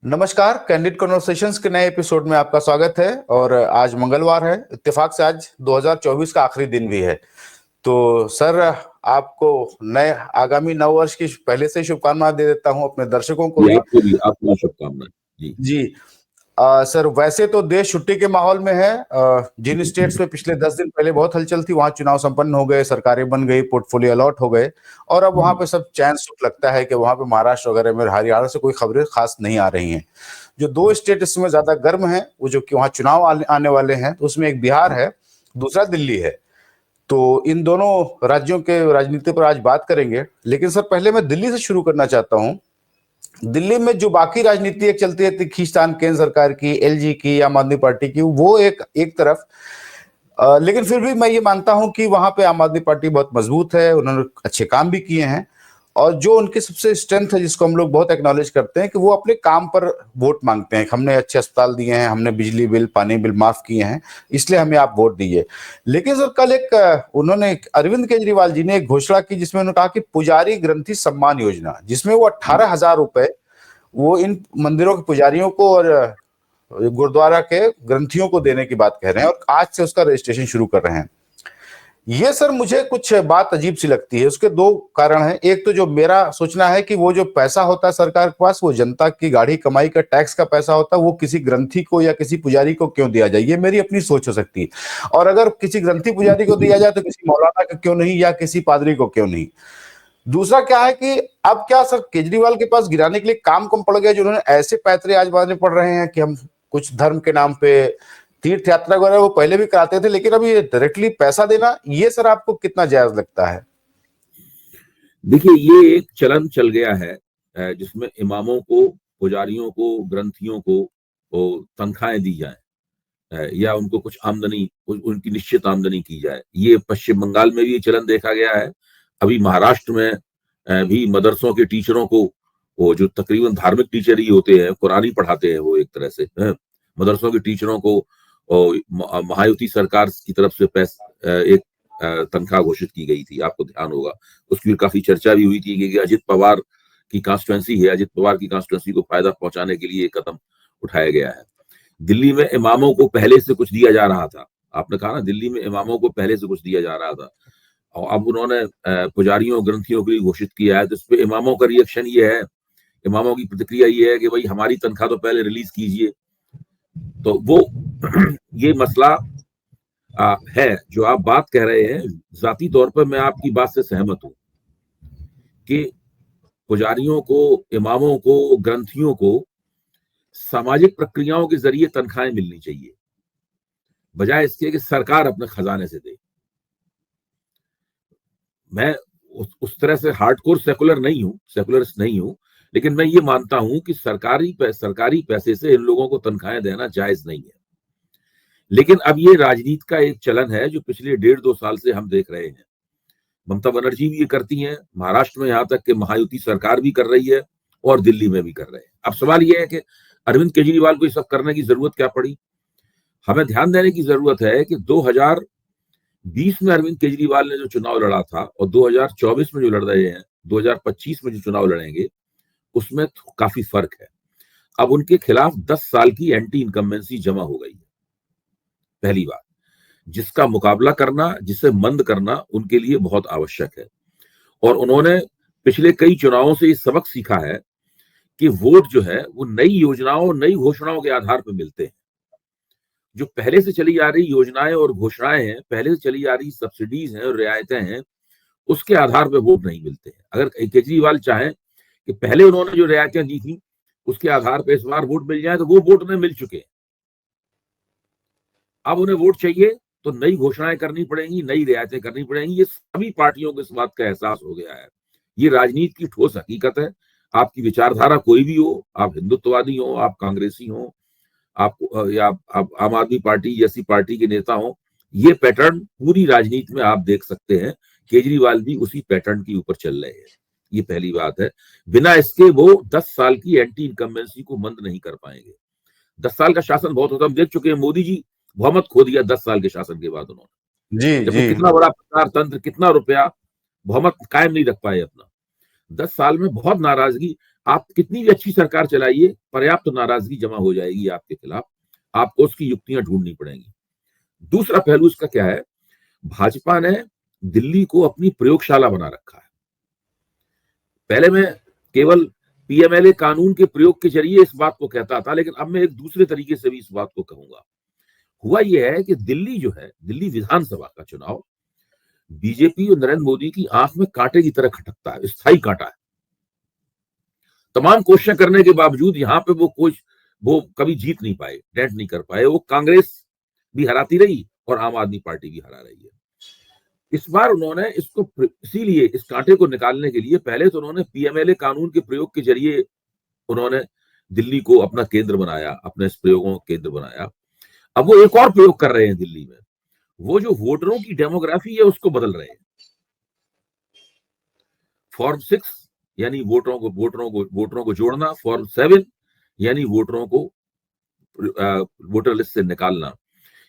नमस्कार। Candid conversations के नए एपिसोड में आपका स्वागत है। और आज मंगलवार है, इत्तेफाक से आज 2024 का आखिरी दिन भी है। तो सर, आपको नए आगामी नव वर्ष की पहले से शुभकामनाएं दे देता हूं, अपने दर्शकों को भी। आपको शुभकामनाएं जी। जी। सर, वैसे तो देश छुट्टी के माहौल में है। जिन स्टेट्स में पिछले 10 दिन पहले बहुत हलचल थी, वहां चुनाव संपन्न हो गए, सरकारें बन गई, पोर्टफोलियो अलॉट हो गए, और अब वहां पे सब चैन सुख लगता है कि वहां पे महाराष्ट्र वगैरह में, हरियाणा से कोई खबरें खास नहीं आ रही हैं। जो दो स्टेट इसमें ज्यादा गर्म है, वो जो कि वहां चुनाव आने वाले हैं, तो उसमें एक बिहार है, दूसरा दिल्ली है। तो इन दोनों राज्यों के राजनीति पर आज बात करेंगे, लेकिन सर पहले मैं दिल्ली से शुरू करना चाहता हूं। दिल्ली में जो बाकी राजनीति एक चलती है, खींचतान केंद्र सरकार की, एलजी की, आम आदमी पार्टी की, वो एक तरफ। लेकिन फिर भी मैं ये मानता हूं कि वहां पे आम आदमी पार्टी बहुत मजबूत है, उन्होंने अच्छे काम भी किए हैं। और जो उनकी सबसे स्ट्रेंथ है, जिसको हम लोग बहुत एक्नॉलेज करते हैं, कि वो अपने काम पर वोट मांगते हैं। हमने अच्छे अस्पताल दिए हैं, हमने बिजली बिल, पानी बिल माफ किए हैं, इसलिए हमें आप वोट दीजिए। लेकिन सर, कल उन्होंने अरविंद केजरीवाल जी ने एक घोषणा की, जिसमें उन्होंने कहा कि पुजारी ग्रंथि सम्मान योजना, जिसमें वो 18,000 रुपए वो इन मंदिरों के पुजारियों को और गुरुद्वारा के ग्रंथियों को देने की बात कह रहे हैं, और आज से उसका रजिस्ट्रेशन शुरू कर रहे हैं। ये सर मुझे कुछ बात अजीब सी लगती है। उसके दो कारण हैं। एक तो जो मेरा सोचना है कि वो जो पैसा होता है सरकार के पास, वो जनता की गाढ़ी कमाई का टैक्स का पैसा होता है, वो किसी ग्रंथी को या किसी पुजारी को क्यों दिया जाए, ये मेरी अपनी सोच हो सकती है। और अगर किसी ग्रंथी पुजारी को दिया जाए तो किसी मौलाना को क्यों नहीं, या किसी पादरी को क्यों नहीं। दूसरा क्या है कि अब क्या सर, केजरीवाल के पास गिराने के लिए काम कम पड़ गया, जो उन्होंने ऐसे पैतरे आज बांधने पड़ रहे हैं कि हम कुछ धर्म के नाम पे तीर्थ यात्रा वगैरह वो पहले भी कराते थे, लेकिन अभी डायरेक्टली पैसा देना, ये सर आपको कितना जायज लगता है? देखिए, ये एक चलन चल गया है जिसमें इमामों को, पुजारियों को, ग्रंथियों को तनख्वाहें दी जाए या उनको कुछ आमदनी, उनकी निश्चित आमदनी की जाए। ये पश्चिम बंगाल में भी ये चलन देखा गया है। अभी महाराष्ट्र में भी मदरसों के टीचरों को, वो जो तकरीबन धार्मिक टीचर ही होते हैं, कुरान ही पढ़ाते हैं वो एक तरह से, मदरसों के टीचरों को महायुति सरकार की तरफ से एक तनख्वाह घोषित की गई थी। आपको ध्यान होगा, उसकी काफी चर्चा भी हुई थी कि अजित पवार की कॉन्स्टिट्यूएंसी है, अजित पवार की कॉन्स्टिट्यूएंसी को फायदा पहुंचाने के लिए कदम उठाया गया है। दिल्ली में इमामों को पहले से कुछ दिया जा रहा था। आपने कहा ना, दिल्ली में इमामों को पहले से कुछ दिया जा रहा था, और अब उन्होंने पुजारियों, ग्रंथियों के लिए घोषित किया है। तो इस पे इमामों का रिएक्शन ये है, इमामों की प्रतिक्रिया ये है कि भाई हमारी तनख्वाह तो पहले रिलीज कीजिए। तो वो ये मसला है जो आप बात कह रहे हैं। जाती तौर पर मैं आपकी बात से सहमत हूं कि पुजारियों को, इमामों को, ग्रंथियों को सामाजिक प्रक्रियाओं के जरिए तनख्वाहें मिलनी चाहिए, बजाय इसके कि सरकार अपने खजाने से दे। मैं उस तरह से हार्डकोर सेकुलरिस्ट नहीं हूं, लेकिन मैं ये मानता हूं कि सरकारी पैसे से इन लोगों को तनख्वाहें देना जायज नहीं है। लेकिन अब ये राजनीति का एक चलन है जो पिछले 1.5-2 साल से हम देख रहे हैं। ममता बनर्जी भी ये करती हैं, महाराष्ट्र में यहां तक कि महायुति सरकार भी कर रही है, और दिल्ली में भी कर रहे हैं। अब सवाल यह है कि अरविंद केजरीवाल को ये सब करने की जरूरत क्या पड़ी? हमें ध्यान देने की जरूरत है कि 2020 में अरविंद केजरीवाल ने जो चुनाव लड़ा था, और 2024 में जो लड़ रहे हैं, 2025 में जो चुनाव लड़ेंगे, उसमें काफी फर्क है। अब उनके खिलाफ 10 साल की एंटी इनकम्बेंसी जमा हो गई है। पहली बात, जिसका मुकाबला करना, जिसे मंद करना उनके लिए बहुत आवश्यक है। और उन्होंने पिछले कई चुनावों से ये सबक सीखा है कि वोट जो है वो नई योजनाओं, नई घोषणाओं के आधार पर मिलते हैं। जो पहले से चली आ रही योजनाएं और घोषणाएं हैं, पहले से चली आ रही सब्सिडीज हैं और रियायतें हैं, उसके आधार पर वोट नहीं मिलते हैं। अगर केजरीवाल चाहें कि पहले उन्होंने जो रियायतें दी थी उसके आधार पर इस बार वोट मिल जाए, तो वो वोट उन्हें मिल चुके हैं। अब उन्हें वोट चाहिए तो नई घोषणाएं करनी पड़ेंगी, नई रियायतें करनी पड़ेंगी। ये सभी पार्टियों को इस बात का एहसास हो गया है। ये राजनीति की ठोस हकीकत है। आपकी विचारधारा कोई भी हो, आप हिंदुत्ववादी हो, आप कांग्रेसी हो, आप या आप आम आदमी पार्टी जैसी पार्टी के नेता हो, ये पैटर्न पूरी राजनीति में आप देख सकते हैं। केजरीवाल भी उसी पैटर्न के ऊपर चल रहे हैं। ये पहली बात है। बिना इसके वो 10 साल की एंटी इनकम्बेंसी को मंद नहीं कर पाएंगे। 10 साल का शासन बहुत होता, हम देख चुके हैं। मोदी जी बहुमत खो दिया 10 साल के शासन के बाद उन्होंने। जी जब जी। कितना बड़ा प्रचार तंत्र, कितना रुपया, बहुमत कायम नहीं रख पाए अपना। 10 साल में बहुत नाराजगी। आप कितनी भी अच्छी सरकार चलाइए, पर्याप्त तो नाराजगी जमा हो जाएगी आपके खिलाफ, आपको उसकी युक्तियां ढूंढनी पड़ेंगी। दूसरा पहलू इसका क्या है, भाजपा ने दिल्ली को अपनी प्रयोगशाला बना रखा है। पहले मैं केवल पीएमएलए कानून के प्रयोग के जरिए इस बात को कहता था, लेकिन अब मैं एक दूसरे तरीके से भी इस बात को कहूंगा। हुआ यह है कि दिल्ली जो है, दिल्ली विधानसभा का चुनाव बीजेपी और नरेंद्र मोदी की आंख में कांटे की तरह खटकता है, स्थायी कांटा है। तमाम कोशिशें करने के बावजूद यहां पे वो कभी जीत नहीं पाए, डेंट नहीं कर पाए। वो कांग्रेस भी हराती रही और आम आदमी पार्टी भी हरा रही है। इस बार उन्होंने इसको इसीलिए इस कांटे को निकालने के लिए पहले तो उन्होंने पीएमएलए कानून के प्रयोग के जरिए उन्होंने दिल्ली को अपना केंद्र बनाया, अपने इस प्रयोगों का केंद्र बनाया। अब वो एक और प्रयोग कर रहे हैं दिल्ली में, वो जो वोटरों की डेमोग्राफी है उसको बदल रहे हैं। फॉर्म 6 यानी वोटरों को जोड़ना, फॉर्म 7 यानी वोटरों को वोटर लिस्ट से निकालना।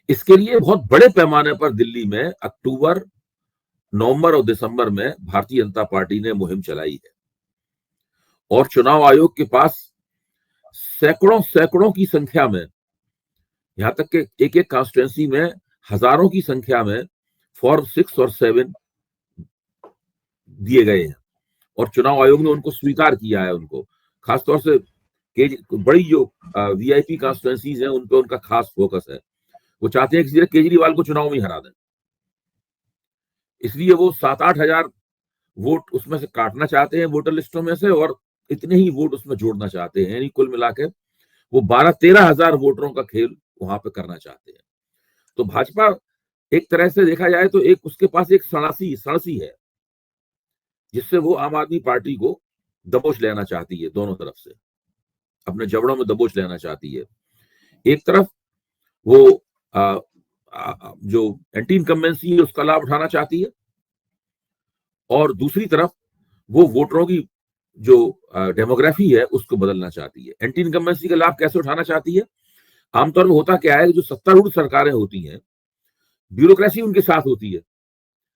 इसके लिए बहुत बड़े पैमाने पर दिल्ली में अक्टूबर, नवंबर और दिसंबर में भारतीय जनता पार्टी ने मुहिम चलाई है और चुनाव आयोग के पास सैकड़ों की संख्या में, यहां तक कि एक एक कॉन्स्टिट्यूंसी में हजारों की संख्या में फॉर्म 6 और 7 दिए गए हैं और चुनाव आयोग ने उनको स्वीकार किया है। उनको खासतौर से बड़ी जो वीआईपी कॉन्स्टिट्यूंसीज हैं उन पर उनका खास फोकस है। वो चाहते हैं कि केजरीवाल को चुनाव में हरा दें, इसलिए वो 7-8 हजार वोट उसमें से काटना चाहते हैं वोटर लिस्टों में से, और इतने ही वोट उसमें जोड़ना चाहते हैं। यानी कुल मिलाकर वो 12-13 हजार वोटरों का खेल वहां पे करना चाहते हैं। तो भाजपा एक तरह से देखा जाए तो एक उसके पास एक सड़सी है जिससे वो आम आदमी पार्टी को दबोच लेना चाहती है, दोनों तरफ से अपने जबड़ों में दबोच लेना चाहती है। एक तरफ वो जो एंटी इनकम्बेंसी है उसका लाभ उठाना चाहती है और दूसरी तरफ वो वोटरों की जो डेमोग्राफी है उसको बदलना चाहती है। एंटी इनकम्बेंसी का लाभ कैसे उठाना चाहती है? आमतौर में होता क्या है, जो सत्तारूढ़ सरकारें होती हैं, ब्यूरोक्रेसी उनके साथ होती है।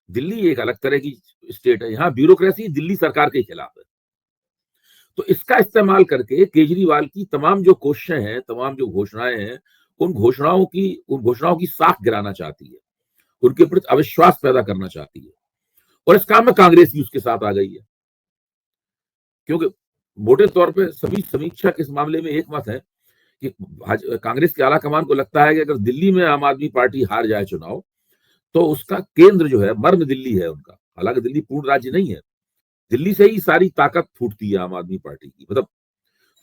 दिल्ली एक अलग तरह की स्टेट है, यहां ब्यूरोक्रेसी दिल्ली सरकार के खिलाफ है। तो इसका इस्तेमाल करके केजरीवाल की तमाम जो कोशिशें हैं, तमाम जो घोषणाएं हैं, उन घोषणाओं की साख गिराना चाहती है, उनके प्रति अविश्वास पैदा करना चाहती है। और इस काम में कांग्रेस भी उसके साथ आ गई है, क्योंकि मोटे तौर पे सभी समीक्षक इस मामले में एक मत है कि कांग्रेस के आला कमान को लगता है कि अगर दिल्ली में आम आदमी पार्टी हार जाए चुनाव, तो उसका केंद्र जो है मर्म दिल्ली है उनका। हालांकि दिल्ली पूर्ण राज्य नहीं है, दिल्ली से ही सारी ताकत फूटती है आम आदमी पार्टी की, मतलब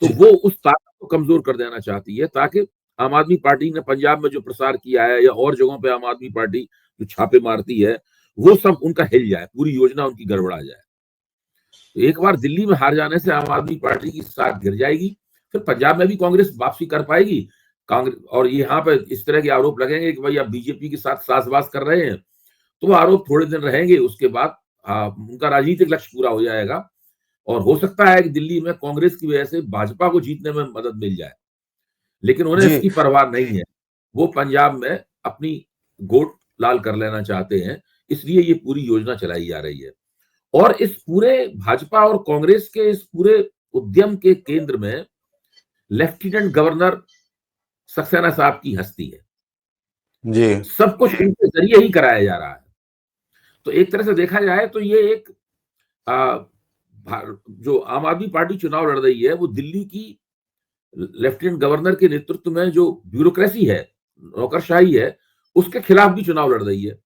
तो वो उस ताकत को कमजोर कर देना चाहती है ताकि आम आदमी पार्टी ने पंजाब में जो प्रसार किया है या और जगहों पे आम आदमी पार्टी जो छापे मारती है वो सब उनका हिल जाए, पूरी योजना उनकी गड़बड़ा जाए। तो एक बार दिल्ली में हार जाने से आम आदमी पार्टी की साख गिर जाएगी, फिर पंजाब में भी कांग्रेस वापसी कर पाएगी। कांग्रेस और यहाँ पे इस तरह के आरोप लगेंगे कि भाई आप बीजेपी के साथ साजबाज कर रहे हैं, तो वो आरोप थोड़े दिन रहेंगे, उसके बाद उनका राजनीतिक लक्ष्य पूरा हो जाएगा और हो सकता है कि दिल्ली में कांग्रेस की वजह से भाजपा को जीतने में मदद मिल जाए। लेकिन उन्हें इसकी परवाह नहीं है, वो पंजाब में अपनी गोट लाल कर लेना चाहते हैं, इसलिए ये पूरी योजना चलाई जा रही है। और इस पूरे भाजपा और कांग्रेस के इस पूरे उद्यम के केंद्र में लेफ्टिनेंट गवर्नर सक्सेना साहब की हस्ती है जी। सब कुछ इनके जरिए ही कराया जा रहा है। तो एक तरह से देखा जाए तो ये एक जो आम आदमी पार्टी चुनाव लड़ रही है वो दिल्ली की लेफ्टिनेंट गवर्नर के नेतृत्व में जो ब्यूरोक्रेसी है, नौकरशाही है, उसके खिलाफ भी चुनाव लड़ रही है।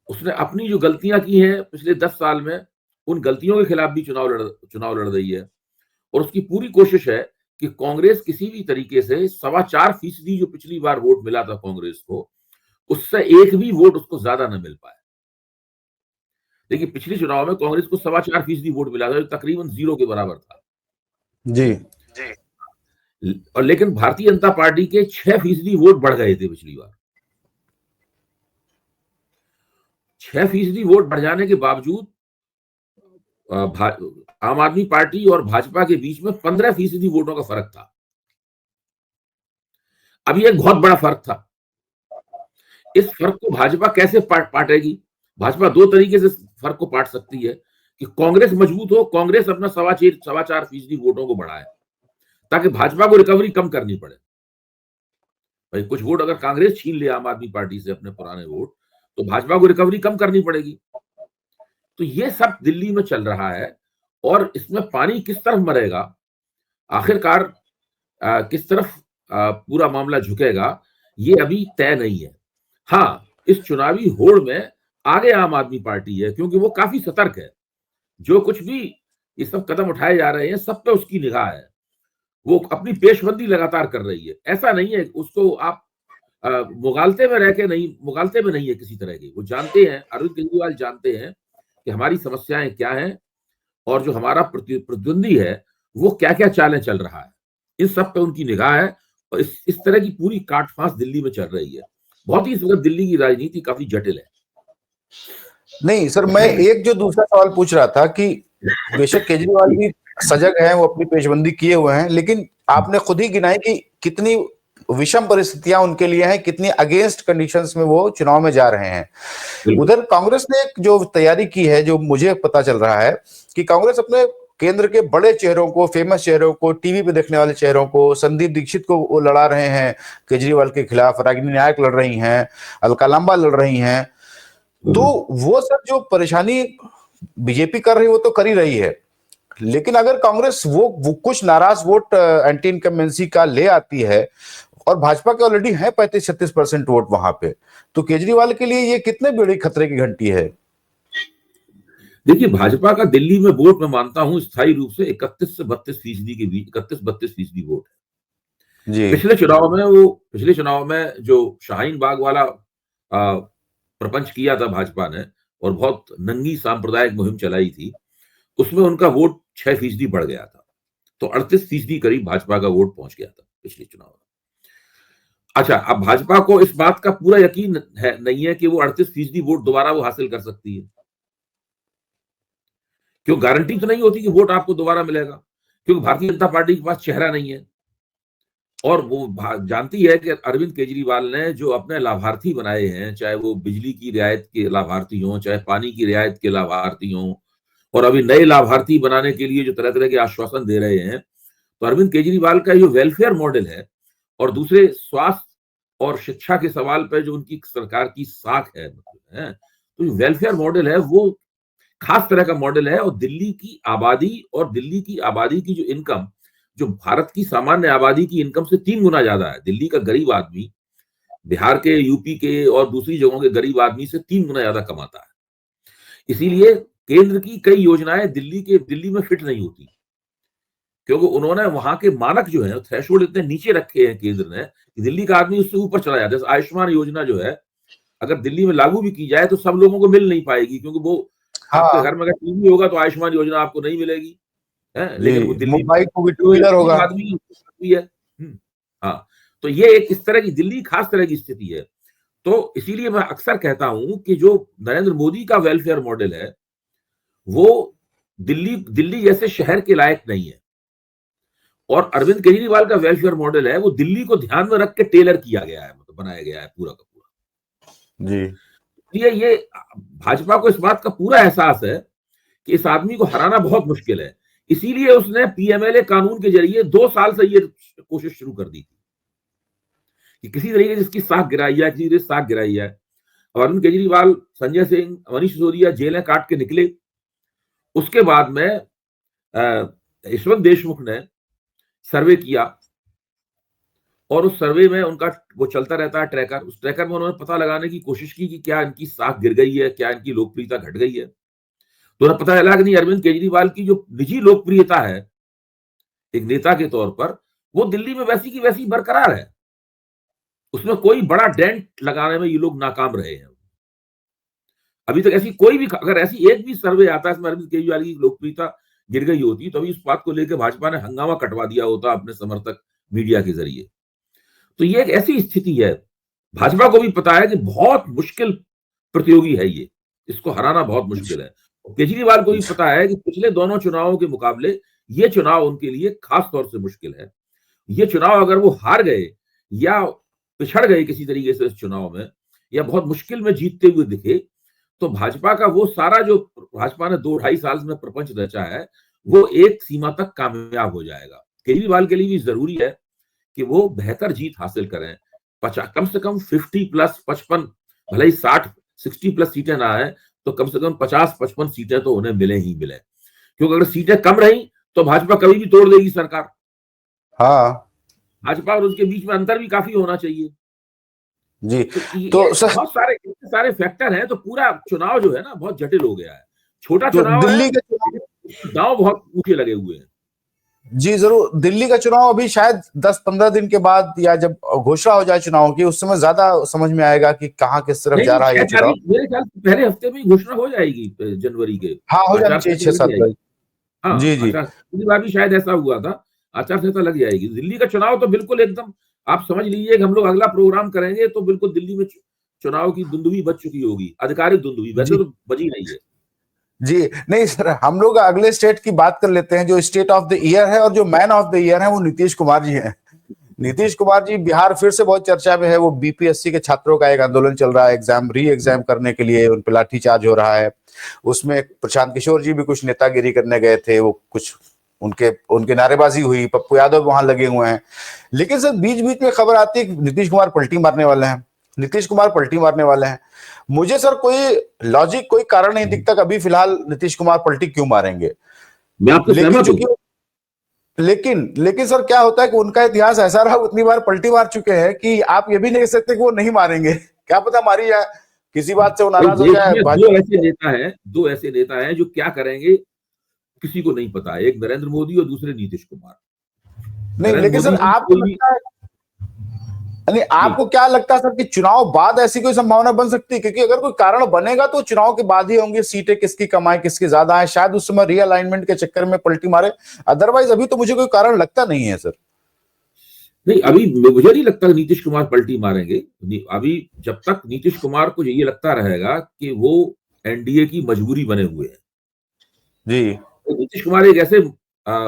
उसने अपनी जो गलतियां की हैं पिछले 10 साल में, उन गलतियों के खिलाफ भी चुनाव लड़ रही है और उसकी पूरी कोशिश है कि कांग्रेस किसी भी तरीके से 4.25% जो पिछली बार वोट मिला था कांग्रेस को, उससे एक भी वोट उसको ज्यादा न मिल पाए। देखिए पिछले चुनाव में कांग्रेस को 4.25% वोट मिला था, जो तकरीबन 0 के बराबर था जी। और लेकिन भारतीय जनता पार्टी के 6% वोट बढ़ गए थे पिछली बार। 6% वोट बढ़ जाने के बावजूद आम आदमी पार्टी और भाजपा के बीच में 15% वोटों का फर्क था। अब ये एक बहुत बड़ा फर्क था। इस फर्क को भाजपा कैसे पाटेगी? भाजपा दो तरीके से फर्क को पाट सकती है कि कांग्रेस मजबूत हो, कांग्रेस अपना 4.25% वोटों को बढ़ाए, ताकि भाजपा को रिकवरी कम करनी पड़े। भाई कुछ वोट अगर कांग्रेस छीन ले आम आदमी पार्टी से, अपने पुराने वोट, तो भाजपा को रिकवरी कम करनी पड़ेगी। तो ये सब दिल्ली में चल रहा है, और इसमें पानी किस तरफ मरेगा, आखिरकार किस तरफ पूरा मामला झुकेगा, ये अभी तय नहीं है। हाँ, इस चुनावी होड़ में आगे आम आदमी पार्टी है, क्योंकि वो काफी सतर्क है। जो कुछ भी ये सब कदम उठाए जा रहे हैं, सब पे उसकी निगाह है। वो अपनी पेशबंदी लगातार कर रही है। ऐसा नहीं है उसको आप मुगालते में नहीं है किसी तरह की। वो जानते हैं, अरविंद केजरीवाल जानते हैं कि हमारी समस्याएं क्या हैं, और जो हमारा प्रतिद्वंदी है वो क्या क्या चालें चल रहा है। इन सब पे उनकी निगाह है, और इस तरह की पूरी काटफांस दिल्ली में चल रही है। बहुत ही इस वक्त दिल्ली की राजनीति काफी जटिल है। नहीं सर, मैं एक जो दूसरा सवाल पूछ रहा था कि बेशक केजरीवाल भी सजग हैं, वो अपनी पेशबंदी किए हुए हैं, लेकिन आपने खुद ही गिनाई कि कितनी विषम परिस्थितियां उनके लिए हैं, कितनी अगेंस्ट कंडीशंस में वो चुनाव में जा रहे हैं। उधर कांग्रेस ने एक जो तैयारी की है, जो मुझे पता चल रहा है कि कांग्रेस अपने केंद्र के बड़े चेहरों को, फेमस चेहरों को, टीवी पे देखने वाले चेहरों को, संदीप दीक्षित को वो लड़ा रहे हैं केजरीवाल के खिलाफ, रागिनी नायक लड़ रही हैं, अलका लांबा लड़ रही हैं। तो वो सब जो परेशानी बीजेपी कर रही है वो तो कर ही रही है, लेकिन अगर कांग्रेस वो कुछ नाराज वोट एंटी इनकम्बेंसी का ले आती है, और भाजपा के ऑलरेडी है 35-36% वोट वहां पे, तो केजरीवाल के लिए ये कितने बड़ी खतरे की घंटी है। देखिए, भाजपा का दिल्ली में वोट मैं मानता हूं स्थायी रूप से 31 से 32% के बीच, 31-32% वोट है जी। पिछले चुनाव में जो शाहीन बाग वाला प्रपंच किया था भाजपा ने, और बहुत नंगी सांप्रदायिक मुहिम चलाई थी, उसमें उनका वोट 6% बढ़ गया था। तो 38% करीब भाजपा का वोट पहुंच गया था पिछले चुनाव में। अच्छा, अब भाजपा को इस बात का पूरा यकीन नहीं है कि वो 38% वोट दोबारा वो हासिल कर सकती है। क्यों, गारंटी तो नहीं होती कि वोट आपको दोबारा मिलेगा, क्योंकि भारतीय जनता पार्टी के पास चेहरा नहीं है। और वो जानती है कि अरविंद केजरीवाल ने जो अपने लाभार्थी बनाए हैं, चाहे वो बिजली की रियायत के लाभार्थी हों, चाहे पानी की रियायत के लाभार्थी हों, और अभी नए लाभार्थी बनाने के लिए जो तरह तरह के आश्वासन दे रहे हैं, तो अरविंद केजरीवाल का जो वेलफेयर मॉडल है, और दूसरे स्वास्थ्य और शिक्षा के सवाल पर जो उनकी सरकार की साख है, तो जो वेलफेयर मॉडल है वो खास तरह का मॉडल है। और दिल्ली की आबादी की जो इनकम, जो भारत की सामान्य आबादी की इनकम से 3 गुना ज्यादा है। दिल्ली का गरीब आदमी बिहार के, यूपी के और दूसरी जगहों के गरीब आदमी से 3 गुना ज्यादा कमाता है। इसीलिए केंद्र की कई योजनाएं दिल्ली में फिट नहीं होती, क्योंकि उन्होंने वहां के मानक जो है, थ्रेशोल्ड इतने नीचे रखे हैं केंद्र ने कि दिल्ली का आदमी उससे ऊपर चला जाता है। जैसे आयुष्मान योजना जो है, अगर दिल्ली में लागू भी की जाए तो सब लोगों को मिल नहीं पाएगी, क्योंकि वो आपके घर में अगर टीवी होगा तो आयुष्मान योजना आपको नहीं मिलेगी है, लेकिन वो दिल्ली मुंबई को भी 2 व्हीलर होगा आदमी है। हाँ, तो ये एक इस तरह की दिल्ली खास तरह की स्थिति है। तो इसीलिए मैं अक्सर कहता हूं कि जो नरेंद्र मोदी का वेलफेयर मॉडल है वो दिल्ली जैसे शहर के लायक नहीं है, और अरविंद केजरीवाल का वेलफेयर मॉडल है वो दिल्ली को ध्यान में रख के टेलर किया गया है, मतलब बनाया गया है पूरा का पूरा जी। ये भाजपा को इस बात का पूरा एहसास है कि इस आदमी को हराना बहुत मुश्किल है। इसीलिए उसने पीएमएलए कानून के जरिए 2 साल से ये कोशिश शुरू कर दी थी कि किसी तरीके से इसकी साख गिराई है। और अरविंद केजरीवाल, संजय सिंह, मनीष सिसोदिया जेलें काट के निकले। उसके बाद में यशवंत देशमुख ने सर्वे किया, और उस सर्वे में उनका वो चलता रहता है ट्रैकर। उस ट्रैकर में उन्होंने पता लगाने की कोशिश की कि क्या इनकी साख गिर गई है, क्या इनकी लोकप्रियता घट गई है। तो उन्हें पता चला कि नहीं, अरविंद केजरीवाल की जो निजी लोकप्रियता है एक नेता के तौर पर, वो दिल्ली में वैसी की वैसी बरकरार है। उसमें कोई बड़ा डेंट लगाने में ये लोग नाकाम रहे हैं। अभी तक ऐसी कोई भी, अगर ऐसी एक भी सर्वे आता है इसमें अरविंद केजरीवाल की लोकप्रियता गिर गई होती, तो अभी उस बात को लेकर भाजपा ने हंगामा कटवा दिया होता अपने समर्थक मीडिया के जरिए। तो ये एक ऐसी स्थिति है, भाजपा को भी पता है कि बहुत मुश्किल प्रतियोगी है ये, इसको हराना बहुत मुश्किल है। केजरीवाल को भी पता है कि पिछले दोनों चुनावों के मुकाबले ये चुनाव उनके लिए खास तौर से मुश्किल है। ये चुनाव अगर वो हार गए या पिछड़ गए किसी तरीके से इस चुनाव में, या बहुत मुश्किल में जीतते हुए दिखे, तो भाजपा का वो सारा जो भाजपा ने 2-2.5 साल में प्रपंच रचा है, वो एक सीमा तक कामयाब हो जाएगा। केजरीवाल के लिए भी जरूरी है कि वो बेहतर जीत हासिल करें, कम से कम 50+ 55, भले ही 60+ सीटें ना आए, तो कम से कम 50-55 सीटें तो उन्हें मिले ही मिले, क्योंकि अगर सीटें कम रही तो भाजपा कभी भी तोड़ देगी सरकार। हाँ भाजपा और उसके बीच में अंतर भी काफी होना चाहिए। जी। तो तो ये सर, बहुत सारे इतने सारे फैक्टर हैं, तो पूरा चुनाव जो है ना बहुत जटिल हो गया है। छोटा तो चुनाव है, दिल्ली का चुनाव, लेकिन दांव बहुत ऊंचे लगे हुए हैं। जी जरूर, दिल्ली का चुनाव अभी शायद 10-15 दिन के बाद, या जब घोषणा हो जाए चुनाव की, उस समय ज्यादा समझ में आएगा कि कहाँ किस तरफ नहीं जा नहीं, रहा है 6 ये चुनाव। तारीख मेरे ख्याल से पहले हफ्ते में ही घोषणा हो जाएगी जनवरी के। हाँ, हो जानी आचार चाहिए संहिता छह लग सात जाएगी। तारीख हाँ, जी जी। आचार पिछली बार भी शायद ऐसा हुआ था, आचार संहिता लग जाएगी। दिल्ली का चुनाव तो बिल्कुल एकदम, आप समझ लीजिए कि हम लोग अगला प्रोग्राम करेंगे तो बिल्कुल दिल्ली में चुनाव की धुंधुवी बज चुकी होगी, आधिकारिक धुंधुवी, वैसे जी तो बजी नहीं है। जी। नहीं सर, हम लोग अगले स्टेट की बात कर लेते हैं। जो स्टेट ऑफ द ईयर है और जो मैन ऑफ द ईयर है, वो नीतीश कुमार जी हैं। नीतीश कुमार जी बिहार फिर से बहुत चर्चा में है। वो बीपीएससी के छात्रों का एक आंदोलन चल रहा है, एग्जाम करने के लिए उन पर लाठीचार्ज हो रहा है। उसमें प्रशांत किशोर जी भी कुछ नेतागिरी करने गए थे, वो कुछ उनके उनके नारेबाजी हुई, पप्पू यादव वहां लगे हुए हैं। लेकिन सर, बीच बीच में खबर आती है कि नीतीश कुमार पलटी मारने वाले हैं, नीतीश कुमार पलटी मारने वाले हैं। मुझे सर कोई लॉजिक, कोई कारण नहीं दिखता कि अभी फिलहाल नीतीश कुमार पलटी क्यों मारेंगे। मैं आपसे लेकिन सहमत हूँ। चूंकि लेकिन सर, क्या होता है कि उनका इतिहास ऐसा रहा, उतनी बार पलटी मार चुके हैं कि आप ये भी नहीं कह सकते कि वो नहीं मारेंगे। क्या पता मारी जाए, किसी बात से वो भाई नाराज हो देश जाए में भाजपा। दो ऐसे नेता हैं जो क्या करेंगे किसी को नहीं पता है, एक नरेंद्र मोदी और दूसरे नीतीश कुमार। नहीं, नरेंद्र लेकिन मोदी सर जी आपको कोई भी, लगता है, नहीं जी आपको क्या लगता है सर कि चुनाव बाद ऐसी कोई संभावना बन सकती है? क्योंकि अगर कोई कारण बनेगा तो चुनाव के बाद ही होंगे, सीटें किसकी कम आए किसकी ज्यादा आए, शायद उस समय रीअलाइनमेंट के चक्कर में पलटी मारे। अदरवाइज अभी तो मुझे कोई कारण लगता नहीं है सर। नहीं, अभी मुझे नहीं लगता कि नीतीश कुमार पलटी मारेंगे। अभी जब तक नीतीश कुमार को ये लगता रहेगा कि वो एनडीए की मजबूरी बने हुए हैं। जी तो नीतीश कुमार एक ऐसे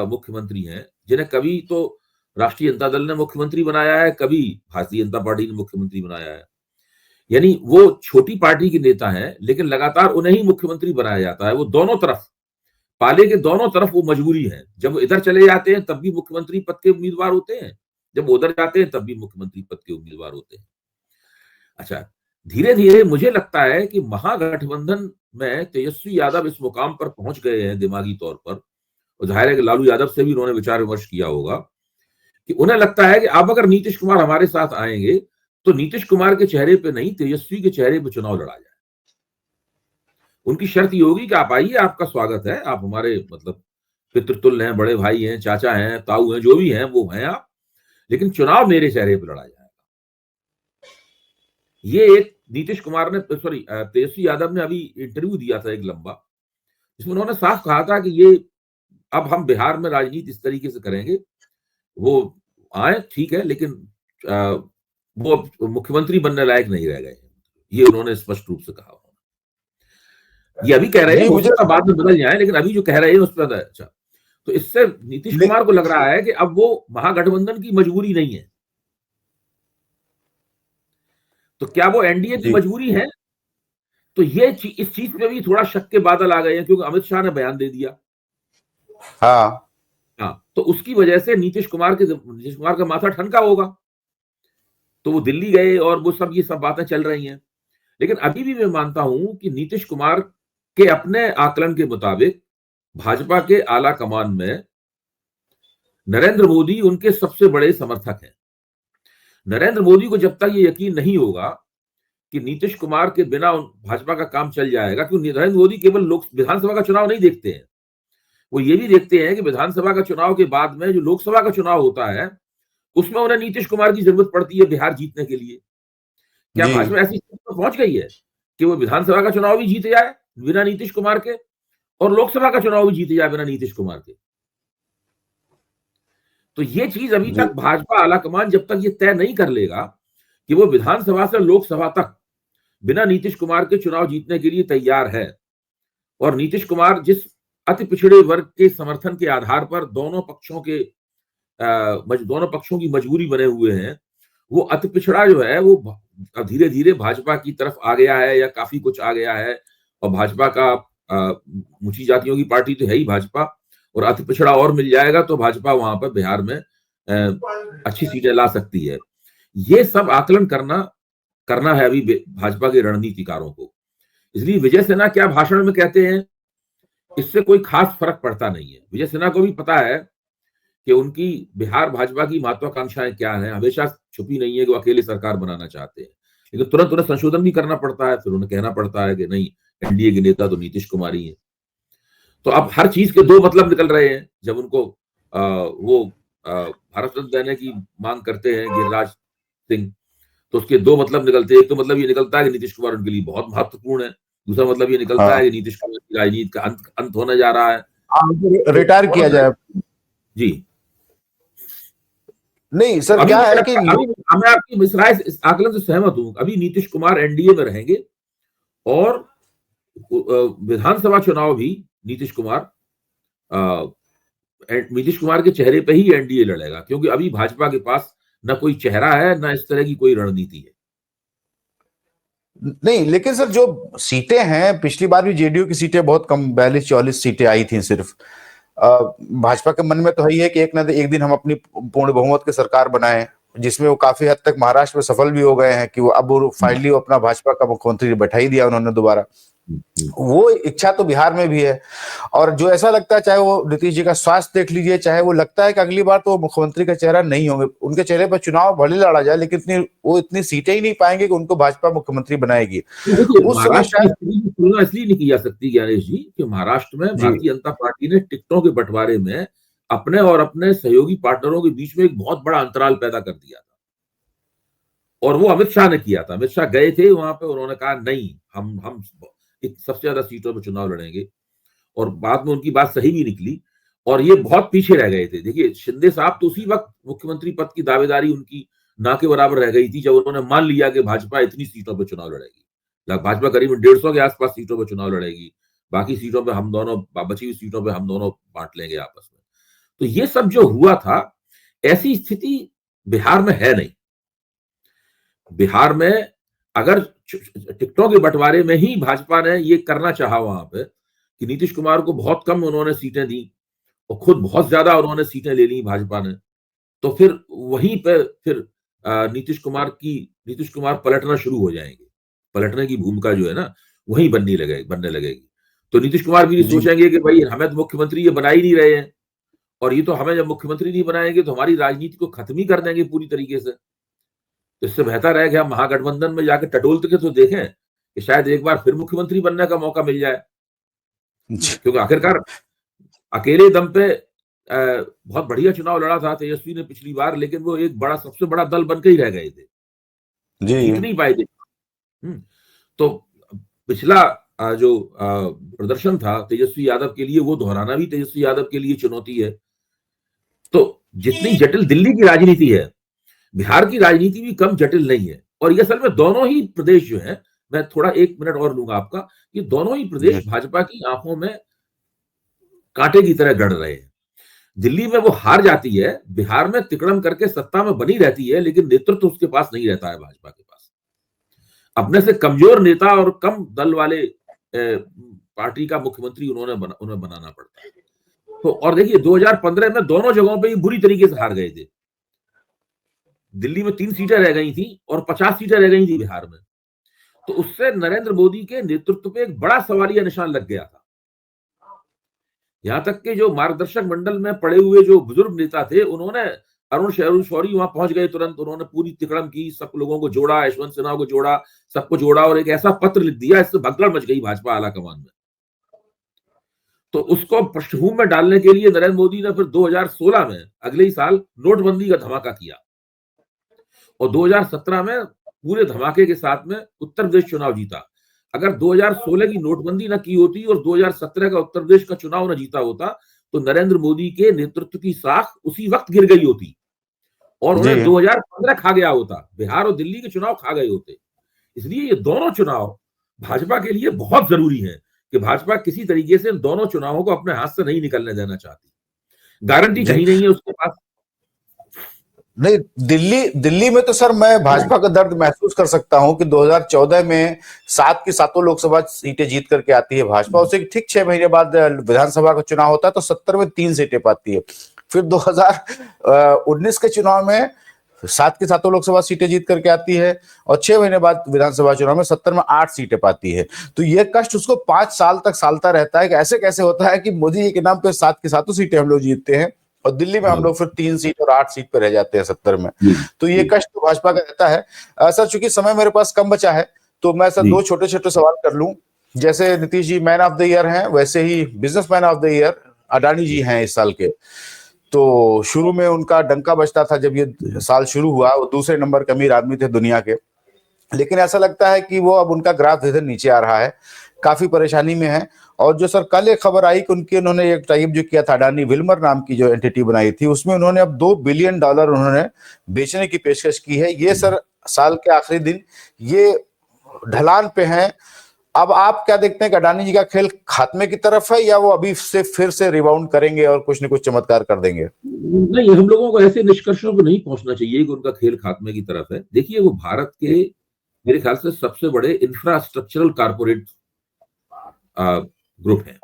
मुख्यमंत्री हैं जिन्हें कभी तो राष्ट्रीय जनता दल ने मुख्यमंत्री बनाया है, कभी भारतीय जनता पार्टी ने मुख्यमंत्री बनाया है। यानी वो छोटी पार्टी के नेता हैं, लेकिन लगातार उन्हें ही मुख्यमंत्री बनाया जाता है। वो दोनों तरफ, पाले के दोनों तरफ वो मजबूरी है। जब वो इधर चले जाते हैं तब भी मुख्यमंत्री पद के उम्मीदवार होते हैं, जब वो उधर जाते हैं तब भी मुख्यमंत्री पद के उम्मीदवार होते हैं। अच्छा, धीरे धीरे मुझे लगता है कि महागठबंधन में तेजस्वी यादव इस मुकाम पर पहुंच गए हैं दिमागी तौर पर, और जाहिर है कि लालू यादव से भी उन्होंने विचार विमर्श किया होगा कि उन्हें लगता है कि अब अगर नीतीश कुमार हमारे साथ आएंगे तो नीतीश कुमार के चेहरे पे नहीं, तेजस्वी के चेहरे पे चुनाव लड़ा जाए। उनकी शर्त ये होगी कि आप आइए, आपका स्वागत है, आप हमारे मतलब पितृतुल्य हैं, बड़े भाई हैं, चाचा हैं, ताऊ हैं, जो भी हैं वो हैं आप, लेकिन चुनाव मेरे चेहरे पर लड़ा जाएगा। ये एक नीतीश कुमार ने, सॉरी, तेजस्वी यादव ने अभी इंटरव्यू दिया था एक लंबा, जिसमें उन्होंने साफ कहा था कि ये अब हम बिहार में राजनीति इस तरीके से करेंगे, वो आए ठीक है, लेकिन वो अब मुख्यमंत्री बनने लायक नहीं रह गए। ये उन्होंने स्पष्ट रूप से कहा। ये अभी कह रहे हैं, जी। हो मुझे सकता बाद में बदल जाए, लेकिन अभी जो कह रहे हैं उस पर अच्छा। तो इससे नीतीश ले, कुमार को लग रहा है कि अब वो महागठबंधन की मजबूरी नहीं है, तो क्या वो एनडीए की जी मजबूरी है? तो ये इस चीज पे भी थोड़ा शक के बादल आ गए हैं, क्योंकि अमित शाह ने बयान दे दिया। हाँ हाँ, तो उसकी वजह से नीतीश कुमार का माथा ठनका होगा, तो वो दिल्ली गए और वो सब ये सब बातें चल रही हैं। लेकिन अभी भी मैं मानता हूं कि नीतीश कुमार के अपने आकलन के मुताबिक भाजपा के आला कमान में नरेंद्र मोदी उनके सबसे बड़े समर्थक हैं। नरेंद्र मोदी को जब तक ये यकीन नहीं होगा कि नीतीश कुमार के बिना भाजपा का काम चल जाएगा, क्योंकि नरेंद्र मोदी केवल विधानसभा का चुनाव नहीं देखते हैं, वो ये भी देखते हैं कि विधानसभा का चुनाव के बाद में जो लोकसभा का चुनाव होता है उसमें उन्हें नीतीश कुमार की जरूरत पड़ती है बिहार जीतने के लिए। क्या जी भाजपा ऐसी स्थिति पर पहुंच गई है कि वो विधानसभा का चुनाव भी जीते जाए बिना नीतीश कुमार के, और लोकसभा का चुनाव भी जीते जाए बिना नीतीश कुमार के? तो ये चीज अभी जी तक भाजपा आलाकमान जब तक ये तय नहीं कर लेगा कि वो विधानसभा से लोकसभा तक बिना नीतीश कुमार के चुनाव जीतने के लिए तैयार है, और नीतीश कुमार जिस अति पिछड़े वर्ग के समर्थन के आधार पर दोनों पक्षों की मजबूरी बने हुए हैं, वो अति पिछड़ा जो है वो धीरे धीरे भाजपा की तरफ आ गया है या काफी कुछ आ गया है, और भाजपा का ऊंची जातियों की पार्टी तो है ही भाजपा, और अति पिछड़ा और मिल जाएगा तो भाजपा वहां पर बिहार में अच्छी सीटें ला सकती है। ये सब आकलन करना है अभी भाजपा के रणनीतिकारों को। इसलिए विजय सिन्हा क्या भाषण में कहते हैं, इससे कोई खास फर्क पड़ता नहीं है। विजय सिन्हा को भी पता है कि उनकी बिहार भाजपा की महत्वाकांक्षाएं क्या है, हमेशा छुपी नहीं है कि वो अकेले सरकार बनाना चाहते हैं, लेकिन तुरंत उन्हें संशोधन भी करना पड़ता है। फिर उन्हें कहना पड़ता है कि नहीं, एनडीए के नेता तो नीतीश कुमार ही है। तो अब हर चीज के दो मतलब निकल रहे हैं। जब उनको वो भारत रत्न देने की मांग करते हैं गिरिराज सिंह, तो उसके दो मतलब निकलते हैं। एक तो मतलब ये निकलता है कि नीतीश कुमार उनके लिए बहुत महत्वपूर्ण है, दूसरा मतलब ये निकलता है कि नीतीश कुमार की राजनीति का अंत होने जा रहा है, रिटायर किया जाए। जी नहीं सर, क्या है कि मैं आपकी इस राय इस आकलन से सहमत हूं। अभी नीतीश कुमार एनडीए में रहेंगे और विधानसभा चुनाव भी नीतीश कुमार के चेहरे पे ही एनडीए लड़ेगा, क्योंकि अभी भाजपा के पास न कोई चेहरा है, न इस तरह की कोई रणनीति है। नहीं, लेकिन सर जो सीटें हैं, पिछली बार भी जेडीयू की सीटें बहुत कम, 42-44 सीटें आई थी सिर्फ। भाजपा के मन में तो है ही है कि एक न एक दिन हम अपनी पूर्ण बहुमत की सरकार बनाएं, जिसमें वो काफी हद तक महाराष्ट्र में सफल भी हो गए हैं कि वो अब फाइनली अपना भाजपा का मुख्यमंत्री बैठा ही दिया उन्होंने दोबारा। वो इच्छा तो बिहार में भी है। और जो ऐसा लगता है, चाहे वो नीतीश जी का स्वास्थ्य देख लीजिए, चाहे वो लगता है कि अगली बार तो मुख्यमंत्री का चेहरा नहीं होंगे, उनके चेहरे पर चुनाव भले लड़ा जाए, लेकिन वो इतनी सीटें ही नहीं पाएंगे कि उनको भाजपा मुख्यमंत्री बनाएगी। उस समय शायद तुलना इसलिए नहीं की जा सकती ज्ञानेश जी कि महाराष्ट्र में भारतीय जनता पार्टी ने टिकटों के बंटवारे में अपने और अपने सहयोगी पार्टनरों के बीच में एक बहुत बड़ा अंतराल पैदा कर दिया था, और वो अमित शाह ने किया था। अमित शाह गए थे वहां पे, उन्होंने कहा नहीं, हम सबसे ज्यादा सीटों पर चुनाव लड़ेंगे, और बाद में उनकी बात सही भी निकली, और ये बहुत पीछे रह गए थे। देखिए, शिंदे साहब तो उसी वक्त मुख्यमंत्री पद की दावेदारी उनकी ना के बराबर रह गई थी जब उन्होंने मान लिया कि भाजपा इतनी सीटों पर चुनाव लड़ेगी। भाजपा करीब 150 के आसपास सीटों पर चुनाव लड़ेगी, बाकी सीटों पर हम दोनों, बची हुई सीटों पर हम दोनों बांट लेंगे आपस में। तो ये सब जो हुआ था, ऐसी स्थिति बिहार में है नहीं। बिहार में अगर टिकटों के बंटवारे में ही भाजपा ने ये करना चाहा वहां पे कि नीतीश कुमार को बहुत कम उन्होंने सीटें दी और खुद बहुत ज्यादा उन्होंने सीटें ले ली भाजपा ने, तो फिर वहीं पे फिर नीतीश कुमार पलटना शुरू हो जाएंगे। पलटने की भूमिका जो है ना, वहीं बनने लगेगी। तो नीतीश कुमार भी सोचेंगे कि भाई हमें तो मुख्यमंत्री ये बना ही नहीं रहे हैं, और ये तो हमें जब मुख्यमंत्री नहीं बनाएंगे तो हमारी राजनीति को खत्म ही कर देंगे पूरी तरीके से। इससे बेहतर है कि हम महागठबंधन में जाकर टटोलते के तो देखें कि शायद एक बार फिर मुख्यमंत्री बनने का मौका मिल जाए, क्योंकि आखिरकार अकेले दम पे बहुत बढ़िया चुनाव लड़ा था तेजस्वी ने पिछली बार, लेकिन वो एक सबसे बड़ा दल बनकर ही रह गए थे, जीत नहीं पाए थे। तो पिछला जो प्रदर्शन था तेजस्वी यादव के लिए, वो दोहराना भी तेजस्वी यादव के लिए चुनौती है। तो जितनी जटिल दिल्ली की राजनीति है, बिहार की राजनीति भी कम जटिल नहीं है। और ये असल में दोनों ही प्रदेश जो है, मैं थोड़ा 1 मिनट और लूंगा आपका, ये दोनों ही प्रदेश भाजपा की आंखों में कांटे की तरह गड़ रहे हैं। दिल्ली में वो हार जाती है, बिहार में तिकड़म करके सत्ता में बनी रहती है, लेकिन नेतृत्व उसके पास नहीं रहता है भाजपा के पास। अपने से कमजोर नेता और कम दल वाले पार्टी का मुख्यमंत्री उन्हें बनाना पड़ता है। तो और देखिए 2015 में दोनों जगहों पे बुरी तरीके से हार गए थे। दिल्ली में 3 सीटें रह गई थी और 50 सीटें रह गई थी बिहार में। तो उससे नरेंद्र मोदी के नेतृत्व पे एक बड़ा सवालिया निशान लग गया था। यहां तक कि जो मार्गदर्शक मंडल में पड़े हुए जो बुजुर्ग नेता थे, उन्होंने अरुण शौरी वहां पहुंच गए तुरंत, उन्होंने पूरी तिकड़म की, सब लोगों को जोड़ा, यशवंत सिन्हा को जोड़ा, सबको जोड़ा और एक ऐसा पत्र लिख दिया, इससे भगदड़ मच गई भाजपा आलाकमान में। तो उसको पृष्ठभूमि में डालने के लिए नरेंद्र मोदी ने फिर 2016 में, अगले ही साल, नोटबंदी का धमाका किया, और 2017 में पूरे धमाके के साथ में उत्तर प्रदेश चुनाव जीता। अगर 2016 की नोटबंदी न की होती और 2017 का उत्तर प्रदेश का चुनाव न जीता होता, तो नरेंद्र मोदी के नेतृत्व की साख उसी वक्त गिर गई होती और उन्हें 2015 खा गया होता, बिहार और दिल्ली के चुनाव खा गए होते। इसलिए ये दोनों चुनाव भाजपा के लिए बहुत जरूरी है कि भाजपा किसी तरीके से इन दोनों चुनावों को अपने हाथ से नहीं निकलने देना चाहती। गारंटी कहीं नहीं है उसके पास, नहीं, दिल्ली में तो सर मैं भाजपा का दर्द महसूस कर सकता हूं कि 2014 में 7 की सातों लोकसभा सीटें जीत करके आती है भाजपा, उसे ठीक 6 महीने बाद विधानसभा का चुनाव होता है तो 70 में 3 सीटें पाती है। फिर 2019 के चुनाव में 7 की सातों लोकसभा सीटें जीत करके आती है और 6 महीने बाद विधानसभा चुनाव में 70 में 8 सीटें पाती है। तो ये कष्ट उसको 5 साल तक सालता रहता है कि ऐसे कैसे होता है कि मोदी जी के नाम पे 7 की सातों सीटें हम लोग जीतते हैं और दिल्ली में हम लोग फिर 3 सीट और 8 सीट पे रह जाते हैं 70 में। तो ये कष्ट तो भाजपा का रहता है। सर चूंकि समय मेरे पास कम बचा है तो मैं सर 2 छोटे छोटे सवाल कर लूं। जैसे Nitish ji man of the year हैं, वैसे ही businessman of the year Adani ji हैं इस साल के। तो शुरू में उनका डंका बजता था जब ये साल शुरू हुआ, वो दूसरे नंबर के अमीर आदमी थे दुनिया के, लेकिन ऐसा लगता है कि वो अब उनका ग्राफ धीरे धीरे नीचे आ रहा है, काफी परेशानी में है। और जो सर कल एक खबर आई कि उन्होंने एक टाइप जो किया था, अडानी विल्मर नाम की जो एंटिटी बनाई थी, उसमें उन्होंने अब $2 बिलियन उन्होंने बेचने की पेशकश की है। ये सर साल के आखिरी दिन ये ढलान पे हैं। अब आप क्या देखते हैं कि अडानी जी का खेल खात्मे की तरफ है या वो अभी से फिर से रिबाउंड करेंगे और कुछ न कुछ चमत्कार कर देंगे? नहीं, हम लोगों को ऐसे निष्कर्षों पर नहीं पहुंचना चाहिए कि उनका खेल खात्मे की तरफ है। देखिए, वो भारत के मेरे ख्याल से सबसे बड़े इंफ्रास्ट्रक्चरल कारपोरेट ग्रुप है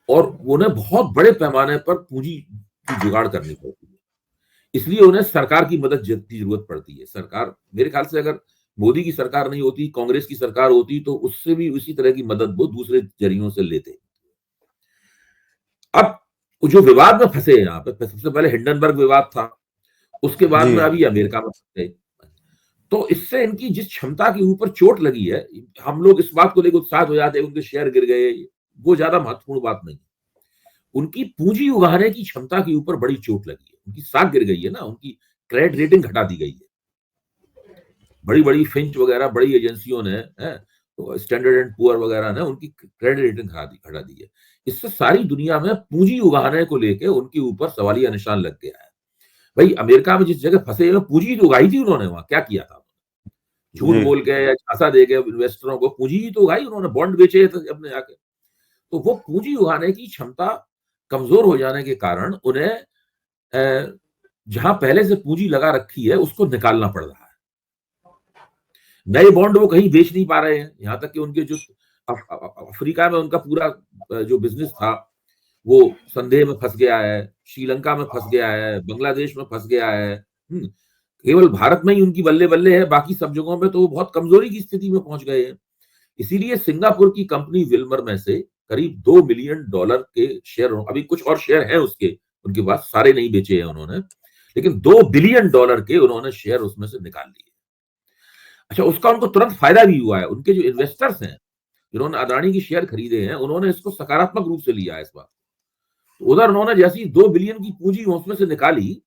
और उन्हें बहुत बड़े पैमाने पर पूंजी की जुगाड़ करनी पड़ती है, इसलिए उन्हें सरकार की मदद की जरूरत पड़ती है। सरकार, मेरे ख्याल से अगर मोदी की सरकार नहीं होती, कांग्रेस की सरकार होती, तो उससे भी उसी तरह की मदद वो दूसरे जरियों से लेते। अब जो विवाद में फंसे हैं यहाँ पे, सबसे पहले हिंडनबर्ग विवाद था, उसके बाद में अभी अमेरिका में फंसे। तो इससे इनकी जिस क्षमता के ऊपर चोट लगी है, हम लोग इस बात को लेकर उत्साहित हो जाते हैं उनके शेयर गिर गए, वो ज्यादा महत्वपूर्ण बात नहीं। उनकी पूंजी उगाने की क्षमता के ऊपर बड़ी चोट लगी है, उनकी साख गिर गई है ना, उनकी क्रेडिट रेटिंग घटा दी गई है। बड़ी बड़ी फिंच वगैरह बड़ी एजेंसियों ने, तो स्टैंडर्ड एंड पुअर वगैरह ने उनकी क्रेडिट रेटिंग घटा दी है। इससे सारी दुनिया में पूंजी उगाने को लेकर उनके ऊपर सवालिया निशान लग गया है। भाई, अमेरिका में जिस जगह फंसे हुए पूंजी तो उगाई थी उन्होंने, वहां क्या किया था? झूठ बोल के या झांसा दे के इन्वेस्टरों को पूंजी ही तो उगाई उन्होंने, बॉन्ड बेचे थे अपने आके। तो वो पूंजी उगाने की क्षमता कमजोर हो जाने के कारण उन्हें जहां पहले से पूंजी लगा रखी है उसको निकालना पड़ रहा है। नए बॉन्ड वो कहीं बेच नहीं पा रहे हैं, यहां तक कि उनके जो अफ्रीका में उनका पूरा जो बिजनेस था वो संदेह में फंस गया है, श्रीलंका में फंस गया है, बांग्लादेश में फंस गया है। केवल भारत में ही उनकी बल्ले बल्ले है, बाकी सब जगहों में तो वो बहुत कमजोरी की स्थिति में पहुंच गए हैं। इसीलिए सिंगापुर की कंपनी विल्मर में से करीब $2 बिलियन के शेयर, अभी कुछ और शेयर हैं उसके, उनके पास सारे नहीं बेचे हैं उन्होंने, लेकिन $2 बिलियन के उन्होंने शेयर उसमें से निकाल लिए। अच्छा, उसका उनको तुरंत फायदा भी हुआ है। उनके जो इन्वेस्टर्स हैं जिन्होंने अडानी की शेयर खरीदे हैं, उन्होंने इसको सकारात्मक रूप से लिया है इस बात। तो उधर उन्होंने जैसी 2 बिलियन की पूंजी उसमें से निकाली,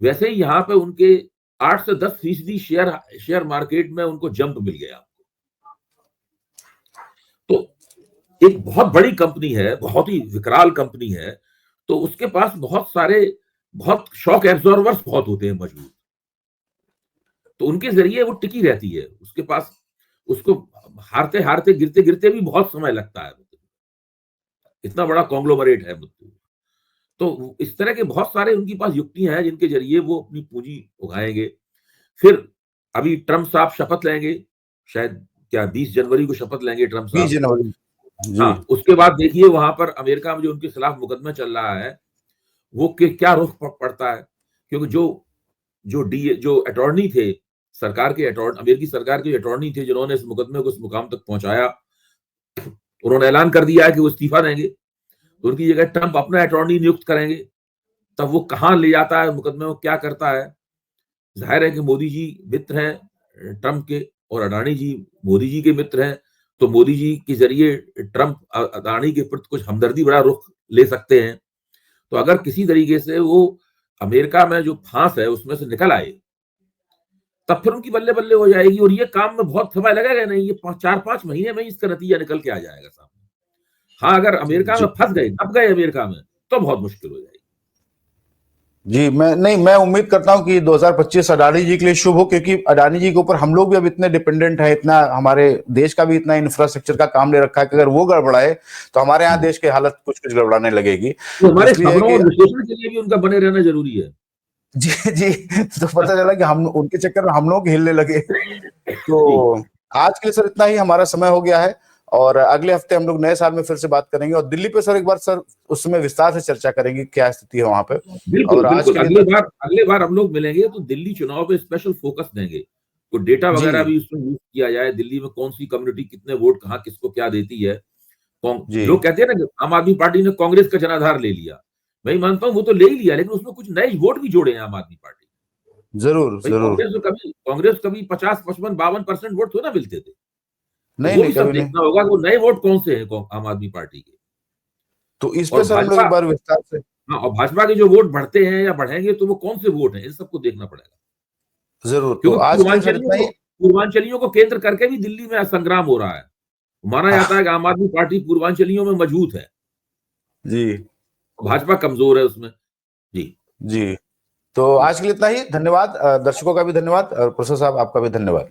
वैसे ही यहाँ पे उनके 8 से 10% शेयर मार्केट में उनको जंप मिल गया। तो एक बहुत बड़ी कंपनी है, बहुत ही विकराल कंपनी है, तो उसके पास बहुत शॉक एब्जॉर्वर्स बहुत होते हैं मजबूत, तो उनके जरिए वो टिकी रहती है। उसके पास, उसको हारते हारते गिरते गिरते भी बहुत समय लगता है, इतना बड़ा कॉन्ग्लोमरेट है मुत्तू। तो इस तरह के बहुत सारे उनके पास युक्तियां हैं जिनके जरिए वो अपनी पूंजी उगाएंगे। फिर अभी ट्रम्प साहब शपथ लेंगे, शायद क्या 20 जनवरी को शपथ लेंगे ट्रम्प साहब। 20 जनवरी जी। हाँ, उसके बाद देखिए वहां पर अमेरिका में जो उनके खिलाफ मुकदमा चल रहा है वो क्या रुख पड़ता है, क्योंकि जो अटॉर्नी थे, अमेरिकी सरकार के अटॉर्नी थे जिन्होंने इस मुकदमे को इस मुकाम तक पहुंचाया, उन्होंने ऐलान कर दिया है कि वो इस्तीफा देंगे, तो उनकी जगह ट्रंप अपना अटॉर्नी नियुक्त करेंगे। तब वो कहां ले जाता है मुकदमे को, क्या करता है? जाहिर है कि मोदी जी मित्र हैं ट्रंप के और अडानी जी मोदी जी के मित्र हैं, तो मोदी जी के जरिए ट्रंप अडानी के प्रति कुछ हमदर्दी बड़ा रुख ले सकते हैं। तो अगर किसी तरीके से वो अमेरिका में जो फांस है उसमें से निकल आए, तब फिर उनकी बल्ले बल्ले हो जाएगी। और ये काम में बहुत समय लगेगा नहीं, ये 4-5 महीने में इसका नतीजा निकल के आ जाएगा सामने। हाँ, अगर अमेरिका में फंस गए, दब गए अमेरिका में, तो बहुत मुश्किल हो जाएगी। जी, मैं उम्मीद करता हूं कि 2025 अडानी जी के लिए शुभ हो, क्योंकि अडानी जी के ऊपर हम लोग भी अब इतने डिपेंडेंट है, इतना हमारे देश का भी इतना इंफ्रास्ट्रक्चर का काम ले रखा है कि अगर वो गड़बड़ाए तो हमारे यहाँ देश की हालत कुछ गड़बड़ाने लगेगी। तो हमारे खबरों और विश्लेषण के लिए भी उनका बने रहना जरूरी है। जी, जी। तो पता चला कि हम उनके चक्कर में हम लोग हिलने लगे। जी, तो आज के लिए सर इतना ही, हमारा समय हो गया है और अगले हफ्ते हम लोग नए साल में फिर से बात करेंगे और दिल्ली पे सर एक बार सर उस समय विस्तार से चर्चा करेंगे, क्या स्थिति है वहाँ पे। बिल्कुल, और आज बिल्कुल। के लिए अगले बार हम लोग मिलेंगे तो दिल्ली चुनाव पे स्पेशल फोकस देंगे। तो डेटा वगैरह जी, भी उसमें यूज़ किया जाए, दिल्ली में कौन-सी कम्युनिटी कितने वोट कहाँ किसको क्या देती है। जी। लोग कहते हैं ना कि आम आदमी पार्टी ने कांग्रेस का जनाधार ले लिया। मैं मानता हूँ वो तो ले ही लिया, लेकिन उसमें कुछ नए वोट भी जोड़े हैं आम आदमी पार्टी। ज़रूर, भाई ज़रूर। कांग्रेस कभी 50, 55, 52% वोट थोड़ी ना मिलते थे। तो नहीं, वो नहीं, भी सब कभी नहीं। देखना होगा कि वो नए वोट कौन से हैं आम आदमी पार्टी के। तो इस पे और सर हम लोग भाजपा एक बार विस्तार से हाँ, और भाजपा के जो वोट बढ़ते हैं या बढ़ेंगे तो वो कौन से वोट हैं, इन सबको देखना पड़ेगा। ज़रूर, तो क्योंकि आज के लिए सर इतना ही। पूर्वांचलियों को केंद्र करके भी दिल्ली में संग्राम हो रहा है। माना हाँ, जाता है कि आम आदमी पार्टी पूर्वांचलियों में मजबूत है, जी, भाजपा कमजोर है उसमें। जी, जी। तो जी। आज के लिए इतना ही। धन्यवाद, दर्शकों का भी धन्यवाद और प्रोफेसर साहब आपका भी धन्यवाद।